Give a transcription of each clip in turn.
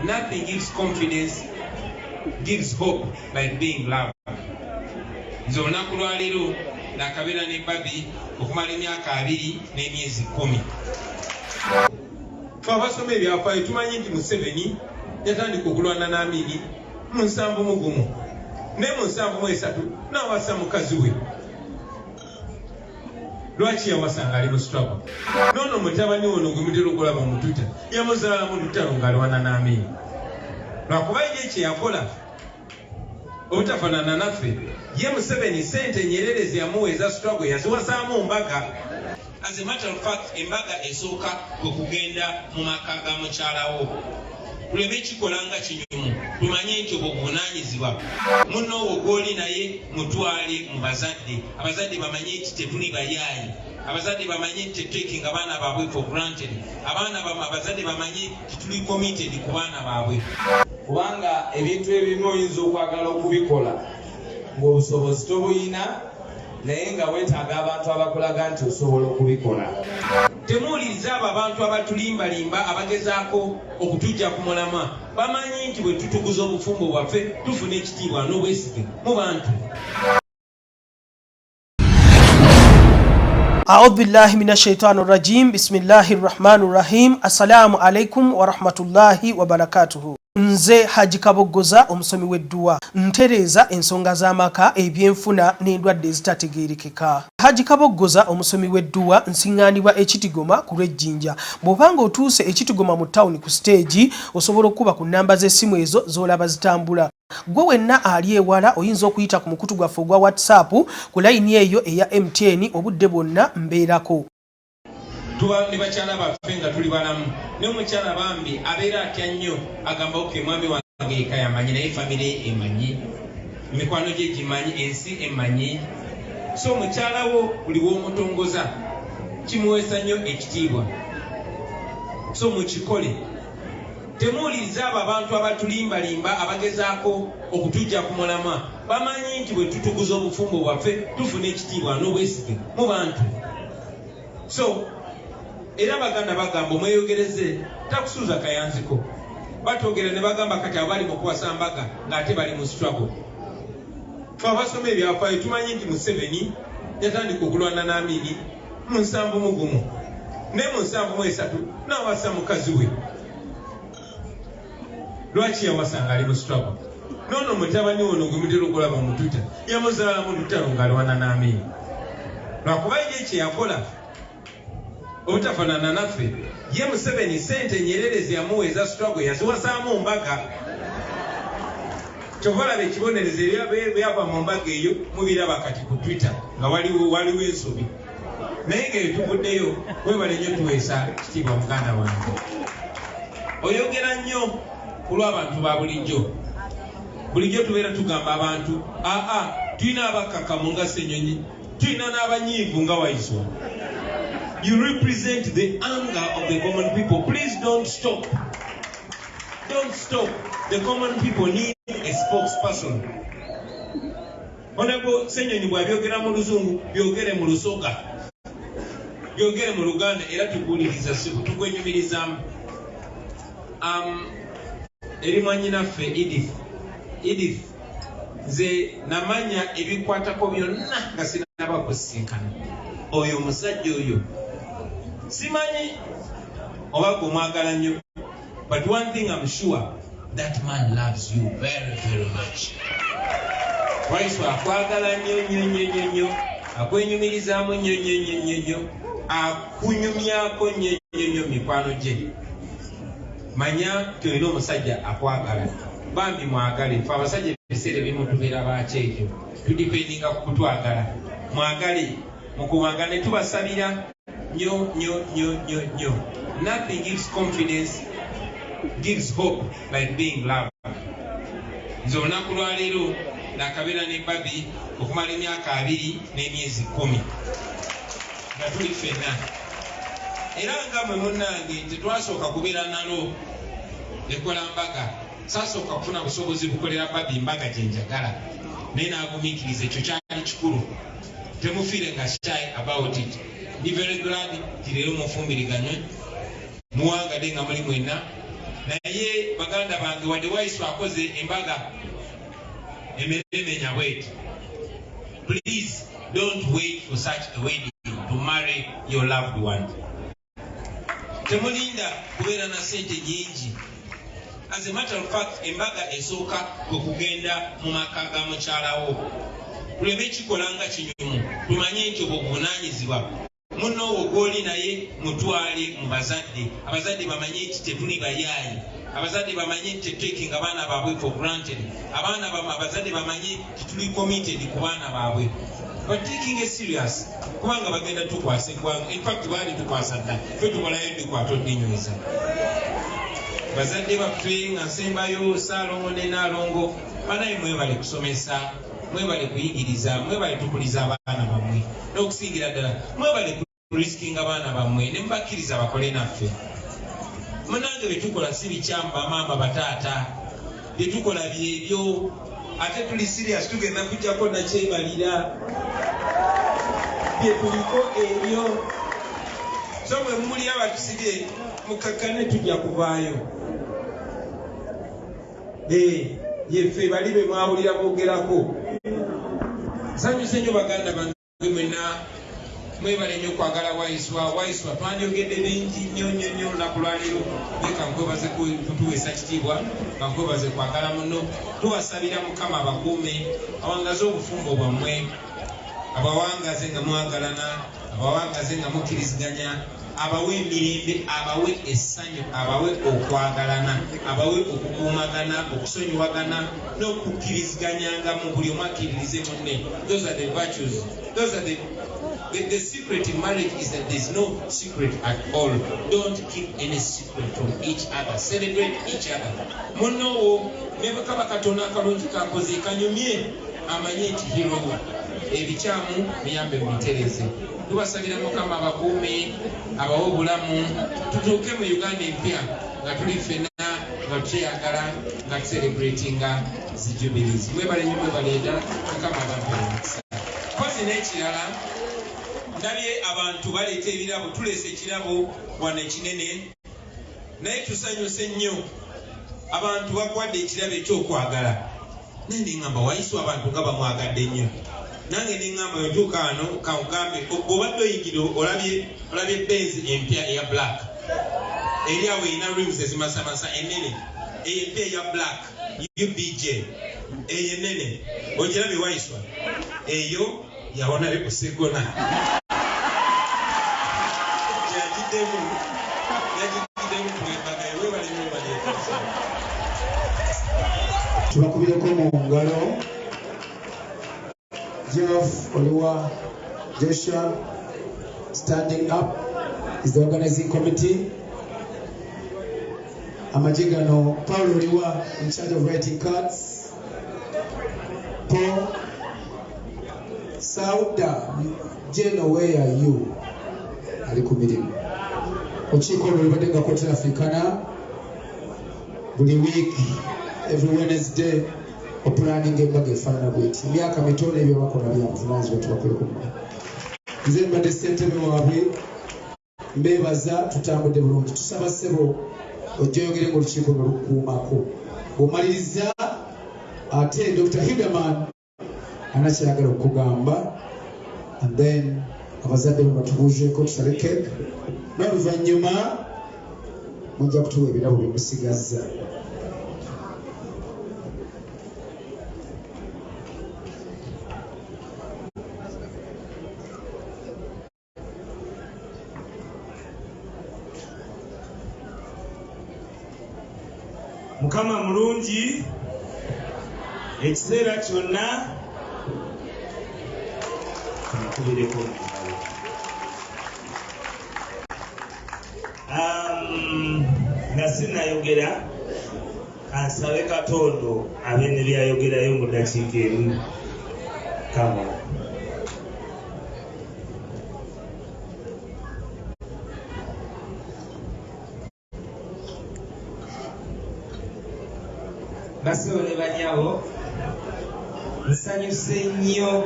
Nothing gives confidence, gives hope like being loved. Nze olunaku lwa leero nakabeera ne Babi okumala emyaka 2 n'emyezi 10. Ffe abasoma ebyafaayo tumanyi nti Museveni yatandika okulwana n'Amini mu 7 naye mu 7 n'awasa mukazi we. Lwaki yawasanga ali mu struggle? Nono mutabani ono gwe mutera okulaba mu Twitter yamuzaala mu lutalo ng'alwana n'Amini. Lwakuba ye kye yakola obutafaanana naffe, ye Museveni sente Nyerere yamuweeza struggle yaziwasaamu mbaga. As a matter of fact, embaga esooka kwe kugenda mu maka ga mukyalawo. Tuleme ekikolanga kinyumu, tumanye nti obwo buvunaanyizibwa. Munno wo gw'oli naye mutwale mu bazadde. Abazadde bamanye nti tetuli bayaayi. Abazadde bamanye nti tetutekinga abaana baabwe for granted. Abazadde bamanye nti tuli committed ku baana baabwe. Kubanga ebintu ebimu oyinza okwagala okubikola ng'obusobozi tobuyina naye nga weetaaga abantu abakulaga nti osobola okubikola. Temuwuliriza abo abantu abatulimbalimba abagezaako okutujja ku mulamwa. Bamanyi nti bwe tutuguza obufumbo bwaffe tufuna ekitiibwa n'obwesige mu bantu. أعوذ بالله من الشيطان الرجيم بسم الله الرحمن الرحيم السلام عليكم ورحمة الله وبركاته. Nze Haji Kabogoza omusomi w'edduwa ntereza ensonga z'amaka ebyenfuna n'endwadde ezitategeerekeka. Haji Kabogoza omusomi w'edduwa nsiŋŋaanibwa ekitigoma ku lw'ejjinja. Bw'obanga otuuse ekitigoma mu ttawuni ku siteegi osobola okuba ku nnamba z'essimu ezo z'olaba zitambula. Gwe wenna ali ewala oyinza okuyita ku mukutu gwaffe ogwa WhatsApp ku layini eyo eya MTN obudde bwonna mbeerako. Tuba ne bakyala baffe nga tuli balamu n'omukyala bambi abeera atya nnyo agamba oke mwami wange eka yamanyi naye famire emanyi mikwano gye gimanyi ensi emanyi. So mukyala wo buli w'omutongoza kimuweesa nnyo ekitiibwa, so mukikole. Temuwuliriza abo abantu abatulimbalimba abagezaako okutujja ku mulamwa. Bamanyi nti bwe tutuguza obufumbo bwaffe tufuna ekitiibwa n'obwesige mu bantu. So era baganda bagamba omweyogereze takusuuza kayanziko. Batogera ne bagamba kati abali mu kuwasa mbaga ng'ate bali mu struggle. Ffe abasoma ebyafaayo tumanyi nti Museveni yatandika okulwana n'Amini mu 7 naye mu 7 n'awasa mukazi we. Lwaki yawasanga ali mu struggle? Nono mutabani ono gwe mutera okulaba mu Twitter yamuzaala mu lutalo ng'alwana n'Amini. Lwakuba ye kye yakola obutafaanana naffe, ye Museveni sente Nyerere yamuweeza struggle yaziwasaamu mbaga. Kyova olaba ekibonerezo ebyava mu mbaga eyo mubiraba kati ku Twitter nga waliwo ensobi. Naye ng'eyo tuvuddeyo webale nnyo tuweesa kitiibwa muganda wange. Oyogera nnyo ku lw'abantu ba bulijjo. Bulijjo tubeera tugamba abantu tulina abakkakkamu nga Ssenyonyi, tulina n'abanyiivu nga Waiswa. You represent the anger of the common people. Please don't stop. Don't stop. The common people need a spokesperson. Honorable Ssenyonyi bw'abyogera mu Luzungu byogere mu Lusoga, byogere mu Luganda era tukuwuliriza tukwenyumirizaamu. Eri mwannyinaffe Edith nze namanya ebikwatako byonna nga sinaba kusisinkana. Oyo omusajja oyo simanyi oba gw'omwagala nnyo, but one thing I'm sure, that man loves you very, very much. Waiswa akwagala nnyo, akwenyumirizaamu nnyo, akunyumyako nnyo mikwano gye. Manya nti olina omusajja akwagala. Bambi mwagale. Ffe abasajja ebiseera ebimu tubeera bakyekyo, tudipendinga ku kutwagala. Mwagale mukubanga ne tubasabira nnyo. Nothing gives confidence, gives hope like being loved. Nze olunaku lwa leero nakabeera ne Babi okumala emyaka 2 n'emyezi 10 nga tuli ffenna. Era nga mwe munnange tetwasooka kubeera nalo ekola mbaga, saasooka kufuna busobozi bukolera Babi mbaga gye njagala, naye n'agumiikiriza ekyo kyali kikulu. Temufiirenga shy about it. Be very glad nti leero mufumbiriganywe muwangadde nga muli mwenna naye baganda bange wadde Wayisu akoze embaga emeremenya bweti. Please don't wait for such a wedding to marry your loved one. Temulinda kubeera na sente nyingi. As a matter of fact, embaga esooka kwe kugenda mu maka ga mukyalawo. Tuleme ekikolanga kinyumu, tumanye nti obuvunaanyizibwa. Munno wo gw'oli naye mutwale mu bazadde. Abazadde bamanye nti tetuli bayaayi. Abazadde bamanye nti tetutekinga abaana baabwe for granted. Abazadde bamanye nti tuli committed ku baana baabwe. But taking it serious, kubanga bagenda tukwasa eggwanga. In fact, baali tukwasa dda. Ffe tumalayo ebikwata oddinyweza. Bazadde baffe nga nsembayo Ssaalongo ne Naalongo, banaye mwebale kusomesa, mwebale kuyigiriza, mwebale tukuliza abaana bammwe. N'okusingira ddala, mwebale kuriskinga abaana bammwe ne mubakkiriza bakole naffe. Munange bye tukola si bikyamu bamaama bataata. Bye tukola byebyo. Ate tuli serious tugenda kujjako nakyebalira. Bye tuliko ebyo. So mwe muli abatusibye mukakkane tujja kuvaayo. Yeffe bali be mwawulira boogerako. Nsanyuse nnyo baganda bange mwenna. Mwebale nnyo kwagala Wayisu twandiyogedde bingi nnyo olunaku lwaleero. Naye kankwebaze kutuweesa kitiibwa, kankwebaze kwagala muno. Tuwasabira Mukama abakuume, awangaze obufumbo bwammwe, abawangaze nga mwagalana, abawangaze nga mukkiriziganya, abawe emirembe, abawe essanyu, abawe okwagalana, abawe okukuumagana, okusonyiwagana, n'okukkiriziganyanga mu buli omu akkiririze munne. Those are the virtues. Those are the secret in marriage is that there's no secret at all. Don't keep any secret from each other. Celebrate each other. Munnowo ne bwe kaba katono akalungi kakoze kanyumye amanye nti hirowo. Ebikyamu biyambe mubitereze. Tubasabira Mukama abakuume, abawe obulamu, tutuuke mu Uganda empya nga tuli ffenna nga tukyeyagala nga tucelebratinga zi jubilees. Mwebale nnyo mwebaleeta Mukama abampe omukisa. Mpozi n'ekirala, ndabye abantu baleeta ebirabo, tuleese ekirabo wano ekinene, naye tusanyuse nnyo abantu bakwadde ekirabo ekyokwagala. Naye neŋŋamba Wayisu abantu nga bamwagadde nnyo. Nange neŋŋamba yotuuka wano kawugambe obadde oyingira olabye Benz empya eya black. Eri awo erina rims ezimasamasa ennene. Eyo empya eya black UBJ. Eyo ennene. Ogirabye Wayisu? Eyo yawona le kusegona. Yagiddemu kumwembaga ewebale nnyo baleeta. Tubakubireko mu ngalo. Jeff Oliwa Joshua standing up is the organizing committee. Gano Paul Oliwa in charge of writing cards. Paul Sauda Gano, where are you? Alikumirimu. Ochiko olubadde nga Kotera Africana buli week every Wednesday planning embaga efaanana bweti. Emyaka mitono ebyo bakola byabuvunaanyizibwa tubakoleko mwe. Nze mbadde ssentebe waabwe, mbeebaza tutambudde bulungi. Tusaba ssebo ojja oyogere ng'olukiiko nolukuumako. Bw'omaliriza ate Dr. Hiderman anakyayagala okugamba, and then abazadde bwe batubuuzeeko tusale cake, n'oluvannyuma mujja kutuwa ebirabo bye musigazza. Mukama mulungi ekiseera kyonna tumukubireko nga sinnayogera ansabe Katondo abe ne byayogerayo mu ddakiika emu. Kama Basebo ne banyawo nsanyuse nnyo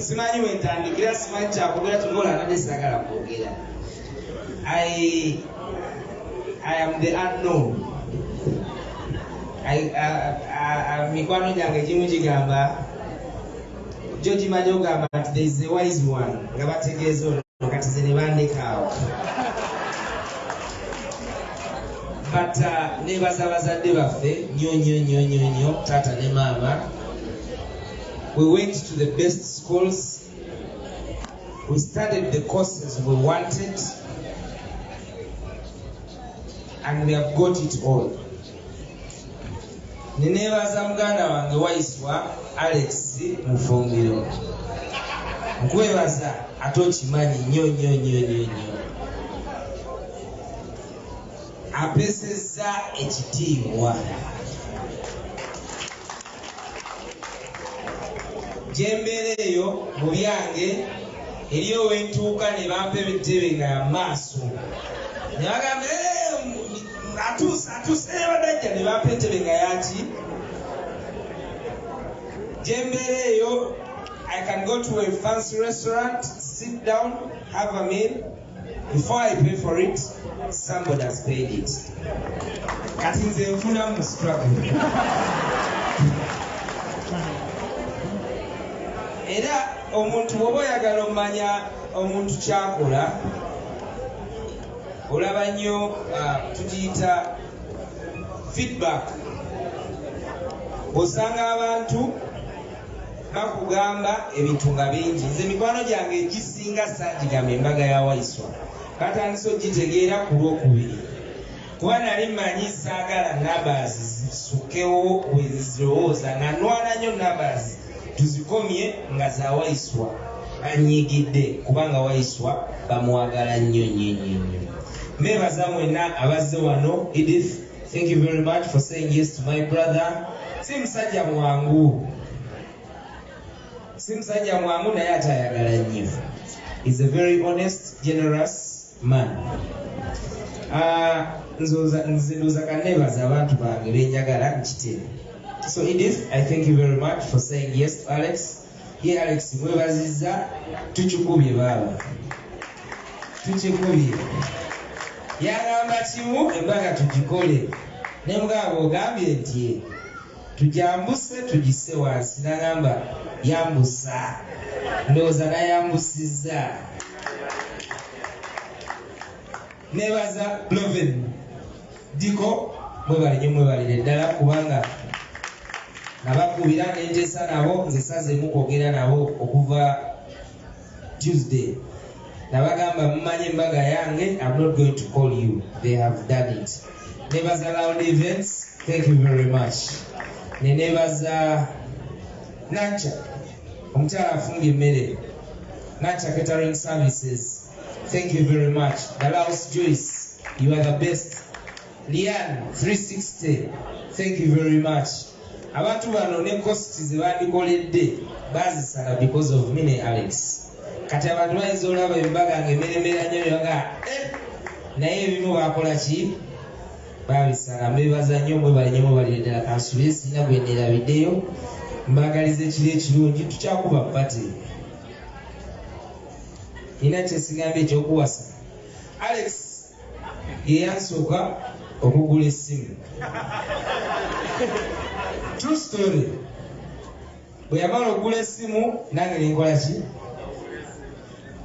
simanyi wentandikira simanyi kyakwogera tugola nade sagala kwogera. I am the unknown. Mikwano gyange ekimu kigamba jo kimanyi ogamba nti there is a wise one nga bategeeza ono kati ze ne bandekaawo. But nebaza bazadde baffe nnyo taata ne maama. We went to the best schools. We studied the courses we wanted. And we have got it all. Nenebaza muganda wange wayiswa Alex Mufumbiro. Nkwebaza ate okimanyi nnyo. Apesezza ekitiibwa. Gyembeera eyo mu byange eriyo wentuuka ne bampa ebitebe nga maaso. Ne bagamba atuuse badajja ne bampa entebe nga yaki. Gyembeera eyo I can go to a fancy restaurant, sit down, have a meal. Before I pay for it, somebody has paid it. Kati nze nfuna mu struggle. Era omuntu bw'oba oyagala omanya omuntu kyakola olaba nnyo tugiyita feedback. Osanga abantu bakugamba ebintu nga bingi. Nze mikwano gyange egisinga saagigamba embaga ya Waiswa. Katandise ogitegeera ku lwokubiri. Kuba nali mmanyi saagala numbers zisukkewo wezirowooza nga nwana nnyo numbers tuzikomye nga za Waiswa. Anyiigidde kubanga Waiswa bamwagala nnyo. Mbebaza mwena abazze wano. Edith, thank you very much for saying yes to my brother. Si musajja mwangu. Naye ate ayagala nnyo. He's a very honest, generous man. Nze kanebaza abantu bange benjagala nkitebe. So Edith, I thank you very much for saying yes to Alex. Ye Alex mwebazizza tukikubye baba. Tukikubye. Yagamba kimu embaga tugikole. Ne mugabo ogambye nti tujambuse tugisse wansi. Nagamba yambusa. Ndowooza nayambusizza. Nebaza Bloven Diko mwebalire ddala kubanga nabakubira n'enjesa nabo nze sazeemu kwogera nabo okuva Tuesday. Nabagamba mumanyi embaga yange, I'm not going to call you. They have done it. Nebaza Loud Events, thank you very much. Nebaza Nacha, omukyala afumbye emmere. Nacha Catering Services, thank you very much. Dalaus Joyce, you are the best. Lian 360, thank you very much. Abantu bano ne cost ze bandikoledde bazisala because of me ne Alex. Kati abantu bayinza olaba embaga ng'emeremera nnyo nga naye ebimu bakola ki babisala. Mbebaza nnyo mwebalire ddala. Kansuubire sirina gwe neerabiddeyo. Mbagaliza ekiro ekirungi tukyakuba pate. Nina kyesigambye ekyokuwasa. Alex ye yansooka okugula essimu. True story. Bwe yamala okugula essimu nange nenkola ki?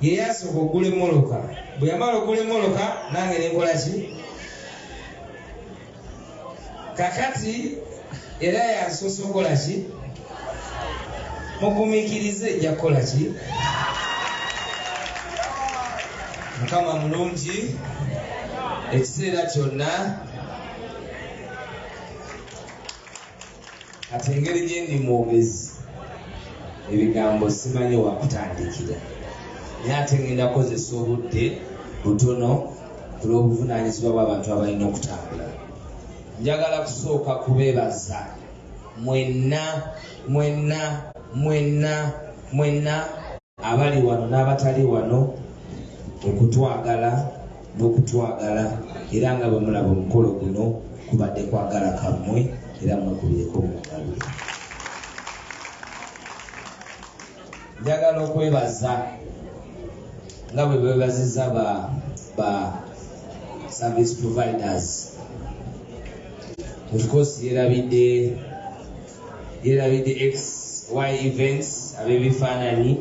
Ye yansooka okugula emmoloka. Bwe yamala okugula emmoloka nange nenkola ki? Kakati era yansoose okukola ki? Mugumiikirize ejja kukola ki? Mukama mulungi ekiseera kyonna. Ate engeri gye ndi mwogezi ebigambo simanyi wakutandikira, naye ate ngenda kukozesa obudde butono ku lw'obuvunaanyizibwa bw'abantu abalina okutambula. Njagala kusooka kubeebaza mwenna abali wano n'abatali wano okutwagala n'okutwagala, era nga bwe mulaba omukolo guno kubadde kwagala kammwe era mwekubireko mu ngalo. njagala okwebaza nga bwe bebaziza ba service providers. Of course yerabidde XY events ab'ebifaananyi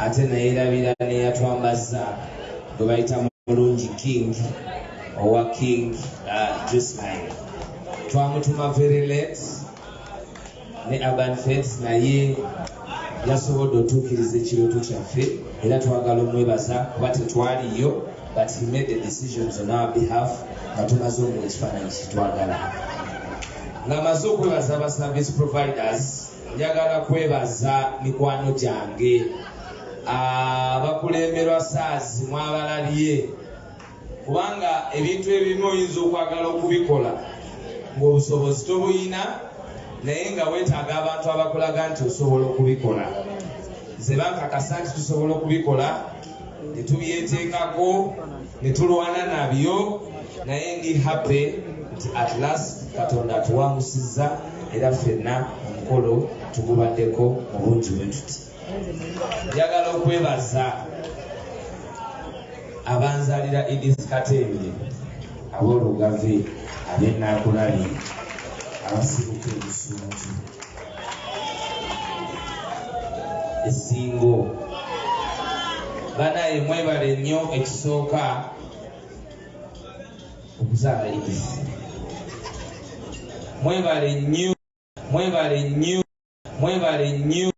ate nayerabira neyatwambaza gwe bayita mulungi King owa King Dressline. Twamutuma very late ne Urban Feds naye yasobodde otuukiriza ekirooto kyaffe era twagala omwebaza kuba tetwaliyo, but he made the decisions on our behalf nga tumaze omuwa ekifaananyi kitwagala. Nga maze okwebaza aba service providers, njagala kwebaza mikwano gyange abakulemberwa saazi mwabalabye, kubanga ebintu ebimu oyinza okwagala okubikola ng'obusobozi tobuyina naye nga weetaaga abantu abakulaga nti osobola okubikola. Nze bankakasa nti tusobola okubikola ne tubyeteekako ne tulwana nabyo, naye ndi happy nti at last Katonda atuwangusizza era ffenna omukolo tugubaddeko mu bungi bwe tuti. Njagala okwebaza abanzalira Edith Katembe, ab'olugave, ab'ennaakulabi, abasibuka ebisunju, essingo. Banaye mwebale nnyo. Ekisooka okuzaala Edith, mwebale nnyo.